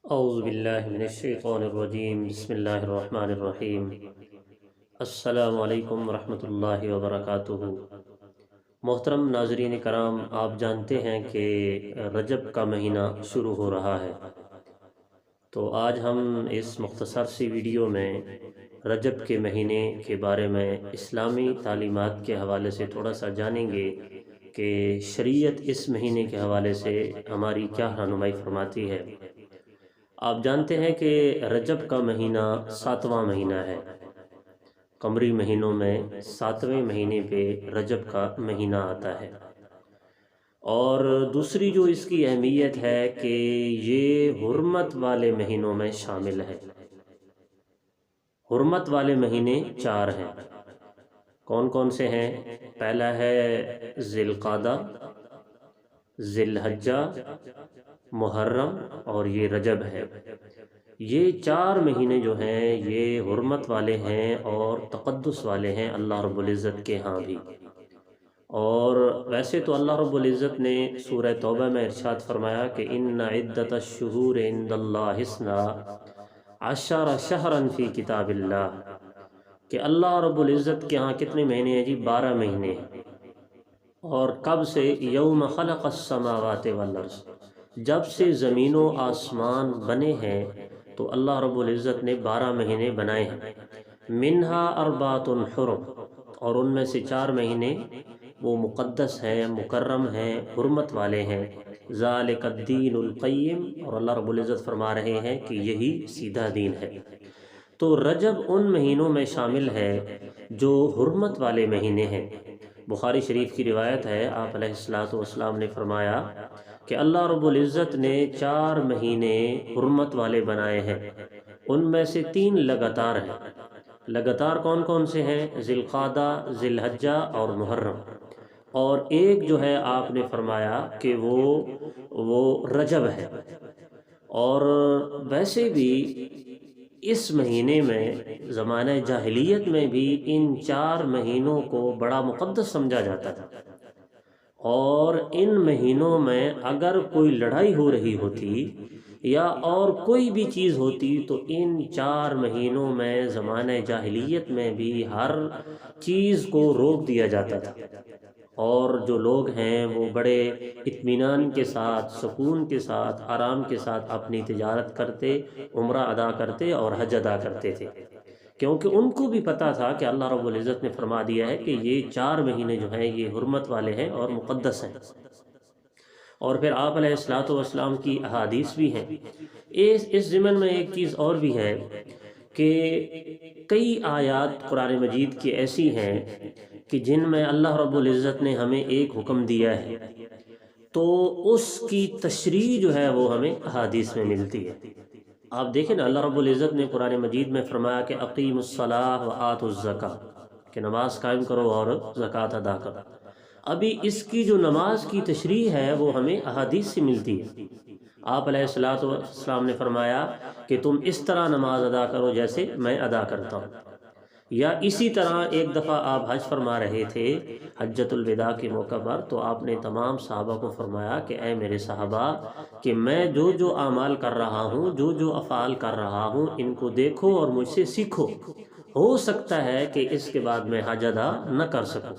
اعوذ باللہ من الشیطان الرجیم، بسم اللہ الرحمن الرحیم۔ السلام علیکم ورحمۃ اللہ وبرکاتہ۔ محترم ناظرین کرام، آپ جانتے ہیں کہ رجب کا مہینہ شروع ہو رہا ہے، تو آج ہم اس مختصر سی ویڈیو میں رجب کے مہینے کے بارے میں اسلامی تعلیمات کے حوالے سے تھوڑا سا جانیں گے کہ شریعت اس مہینے کے حوالے سے ہماری کیا رہنمائی فرماتی ہے۔ آپ جانتے ہیں کہ رجب کا مہینہ 7واں مہینہ ہے۔ قمری مہینوں میں 7ویں مہینے پہ رجب کا مہینہ آتا ہے، اور دوسری جو اس کی اہمیت ہے کہ یہ حرمت والے مہینوں میں شامل ہے۔ حرمت والے مہینے 4 ہیں۔ کون کون سے ہیں؟ پہلا ہے ذی القعدہ، ذی الحجہ، محرم اور یہ رجب ہے۔ یہ 4 مہینے جو ہیں یہ حرمت والے ہیں اور تقدس والے ہیں اللہ رب العزت کے ہاں بھی۔ اور ویسے تو اللہ رب العزت نے سورہ توبہ میں ارشاد فرمایا کہ ان عدت الشہور عند اللہ 12 شہرا فی کتاب اللہ، کہ اللہ رب العزت کے ہاں کتنے مہینے ہیں جی؟ 12 مہینے۔ اور کب سے؟ یوم خلق السماوات والارض، جب سے زمین و آسمان بنے ہیں تو اللہ رب العزت نے 12 مہینے بنائے ہیں۔ منہا اربعۃ حرم، اور ان میں سے 4 مہینے وہ مقدس ہیں، مکرم ہیں، حرمت والے ہیں۔ ذالک الدین القیم، اور اللہ رب العزت فرما رہے ہیں کہ یہی سیدھا دین ہے۔ تو رجب ان مہینوں میں شامل ہے جو حرمت والے مہینے ہیں۔ بخاری شریف کی روایت ہے، آپ علیہ الصلوۃ نے فرمایا کہ اللہ رب العزت نے 4 مہینے حرمت والے بنائے ہیں، ان میں سے 3 لگاتار ہیں۔ لگاتار کون کون سے ہیں؟ ذی القعدہ، ذی الحجہ اور محرم۔ اور ایک جو ہے آپ نے فرمایا کہ وہ رجب ہے۔ اور ویسے بھی اس مہینے میں زمانہ جاہلیت میں بھی ان 4 مہینوں کو بڑا مقدس سمجھا جاتا تھا، اور ان مہینوں میں اگر کوئی لڑائی ہو رہی ہوتی یا اور کوئی بھی چیز ہوتی تو ان 4 مہینوں میں زمانہ جاہلیت میں بھی ہر چیز کو روک دیا جاتا تھا، اور جو لوگ ہیں وہ بڑے اطمینان کے ساتھ، سکون کے ساتھ، آرام کے ساتھ اپنی تجارت کرتے، عمرہ ادا کرتے اور حج ادا کرتے تھے، کیونکہ ان کو بھی پتہ تھا کہ اللہ رب العزت نے فرما دیا ہے کہ یہ 4 مہینے جو ہیں یہ حرمت والے ہیں اور مقدس ہیں۔ اور پھر آپ علیہ السلام کی احادیث بھی ہیں۔ اس ضمن میں ایک چیز اور بھی ہے کہ کئی آیات قرآن مجید کی ایسی ہیں کہ جن میں اللہ رب العزت نے ہمیں ایک حکم دیا ہے، تو اس کی تشریح جو ہے وہ ہمیں احادیث میں ملتی ہے۔ آپ دیکھیں نا، اللہ رب العزت نے قرآن مجید میں فرمایا کہ اقیموا الصلاۃ وآتوا الزکاۃ، کہ نماز قائم کرو اور زکوٰۃ ادا کرو۔ ابھی اس کی جو نماز کی تشریح ہے وہ ہمیں احادیث سے ملتی ہے۔ آپ علیہ السلام نے فرمایا کہ تم اس طرح نماز ادا کرو جیسے میں ادا کرتا ہوں۔ یا اسی طرح ایک دفعہ آپ حج فرما رہے تھے حجۃ الوداع کے موقع پر، تو آپ نے تمام صحابہ کو فرمایا کہ اے میرے صحابہ، کہ میں جو اعمال کر رہا ہوں، جو افعال کر رہا ہوں، ان کو دیکھو اور مجھ سے سیکھو، ہو سکتا ہے کہ اس کے بعد میں حج ادا نہ کر سکوں۔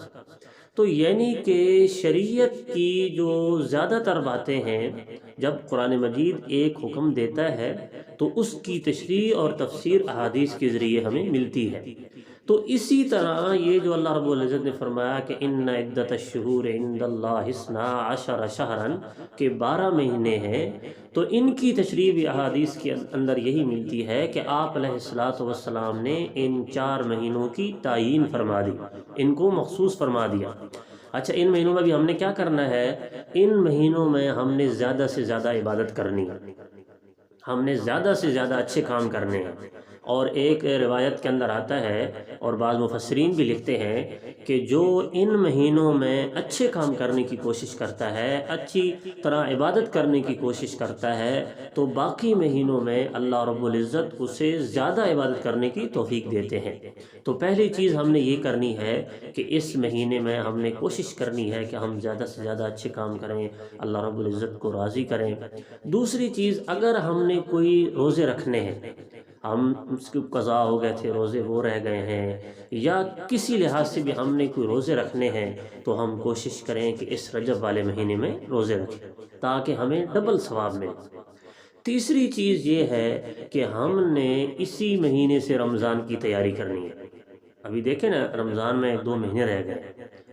تو یعنی کہ شریعت کی جو زیادہ تر باتیں ہیں، جب قرآن مجید ایک حکم دیتا ہے تو اس کی تشریح اور تفسیر احادیث کے ذریعے ہمیں ملتی ہے۔ تو اسی طرح یہ جو اللہ رب العزت نے فرمایا کہ ان عدت الشہور عند اللہ 12 شہرا، کہ 12 مہینے ہیں، تو ان کی تشریح بھی احادیث کے اندر یہی ملتی ہے کہ آپ علیہ السلام نے ان 4 مہینوں کی تعیین فرما دی، ان کو مخصوص فرما دیا۔ اچھا، ان مہینوں میں بھی ہم نے کیا کرنا ہے؟ ان مہینوں میں ہم نے زیادہ سے زیادہ عبادت کرنی ہے، ہم نے زیادہ سے زیادہ اچھے کام کرنے ہیں۔ اور ایک روایت کے اندر آتا ہے اور بعض مفسرین بھی لکھتے ہیں کہ جو ان مہینوں میں اچھے کام کرنے کی کوشش کرتا ہے، اچھی طرح عبادت کرنے کی کوشش کرتا ہے، تو باقی مہینوں میں اللہ رب العزت اسے زیادہ عبادت کرنے کی توفیق دیتے ہیں۔ تو پہلی چیز ہم نے یہ کرنی ہے کہ اس مہینے میں ہم نے کوشش کرنی ہے کہ ہم زیادہ سے زیادہ اچھے کام کریں، اللہ رب العزت کو راضی کریں۔ دوسری چیز، اگر ہم نے کوئی روزے رکھنے ہیں، ہم اس کے قضا ہو گئے تھے، روزے وہ رہ گئے ہیں، یا کسی لحاظ سے بھی ہم نے کوئی روزے رکھنے ہیں، تو ہم کوشش کریں کہ اس رجب والے مہینے میں روزے رکھیں تاکہ ہمیں ڈبل ثواب ملے۔ تیسری چیز یہ ہے کہ ہم نے اسی مہینے سے رمضان کی تیاری کرنی ہے۔ ابھی دیکھیں نا، رمضان میں 2 مہینے رہ گئے،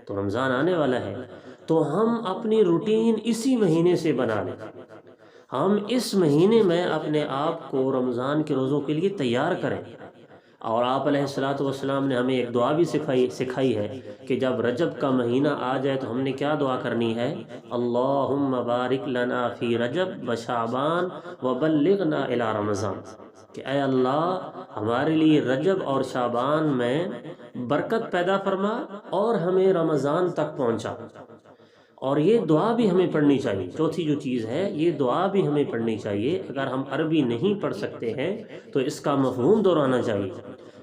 تو رمضان آنے والا ہے، تو ہم اپنی روٹین اسی مہینے سے بنا لیں۔ ہم اس مہینے میں اپنے آپ کو رمضان کے روزوں کے لیے تیار کریں۔ اور آپ علیہ الصلاۃ والسلام نے ہمیں ایک دعا بھی سکھائی ہے کہ جب رجب کا مہینہ آ جائے تو ہم نے کیا دعا کرنی ہے؟ اللہم بارک لنا فی رجب و شعبان وبلغنا الی رمضان، کہ اے اللہ ہمارے لیے رجب اور شعبان میں برکت پیدا فرما اور ہمیں رمضان تک پہنچا۔ اور یہ دعا بھی ہمیں پڑھنی چاہیے۔ چوتھی جو چیز ہے، یہ دعا بھی ہمیں پڑھنی چاہیے۔ اگر ہم عربی نہیں پڑھ سکتے ہیں تو اس کا مفہوم دہرانا چاہیے،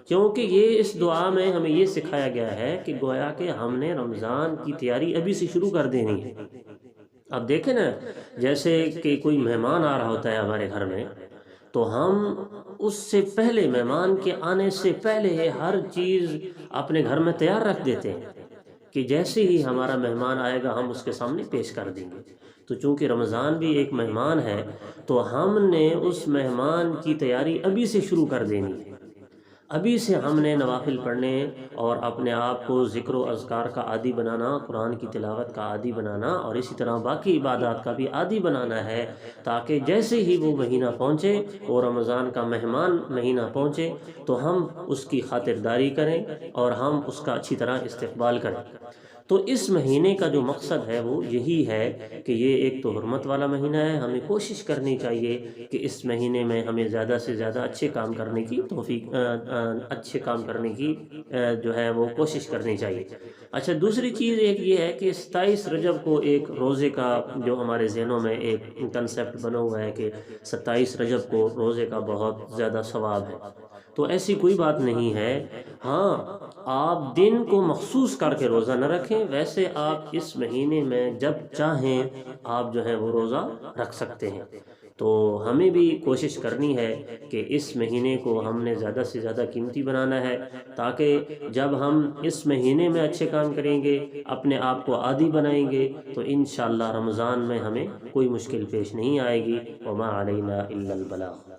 کیونکہ یہ اس دعا میں ہمیں یہ سکھایا گیا ہے کہ گویا کہ ہم نے رمضان کی تیاری ابھی سے شروع کر دینی ہے۔ اب دیکھیں نا، جیسے کہ کوئی مہمان آ رہا ہوتا ہے ہمارے گھر میں، تو ہم اس سے پہلے، مہمان کے آنے سے پہلے ہر چیز اپنے گھر میں تیار رکھ دیتے ہیں کہ جیسے ہی ہمارا مہمان آئے گا ہم اس کے سامنے پیش کر دیں گے۔ تو چونکہ رمضان بھی ایک مہمان ہے، تو ہم نے اس مہمان کی تیاری ابھی سے شروع کر دینی ہے۔ ابھی سے ہم نے نوافل پڑھنے اور اپنے آپ کو ذکر و اذکار کا عادی بنانا، قرآن کی تلاوت کا عادی بنانا، اور اسی طرح باقی عبادات کا بھی عادی بنانا ہے، تاکہ جیسے ہی وہ مہینہ پہنچے، وہ رمضان کا مہمان مہینہ پہنچے، تو ہم اس کی خاطرداری کریں اور ہم اس کا اچھی طرح استقبال کریں۔ تو اس مہینے کا جو مقصد ہے وہ یہی ہے کہ یہ ایک تو حرمت والا مہینہ ہے، ہمیں کوشش کرنی چاہیے کہ اس مہینے میں ہمیں زیادہ سے زیادہ اچھے کام کرنے کی توفیق اچھے کام کرنے کی جو ہے وہ کوشش کرنی چاہیے۔ اچھا، دوسری چیز ایک یہ ہے کہ 27 رجب کو ایک روزے کا جو ہمارے ذہنوں میں ایک کنسیپٹ بنا ہوا ہے کہ 27 رجب کو روزے کا بہت زیادہ ثواب ہے، تو ایسی کوئی بات نہیں ہے۔ ہاں، آپ دن کو مخصوص کر کے روزہ نہ رکھیں، ویسے آپ اس مہینے میں جب چاہیں آپ جو ہے وہ روزہ رکھ سکتے ہیں۔ تو ہمیں بھی کوشش کرنی ہے کہ اس مہینے کو ہم نے زیادہ سے زیادہ قیمتی بنانا ہے، تاکہ جب ہم اس مہینے میں اچھے کام کریں گے، اپنے آپ کو عادی بنائیں گے، تو انشاءاللہ رمضان میں ہمیں کوئی مشکل پیش نہیں آئے گی۔ وما علینا الا البلاغ۔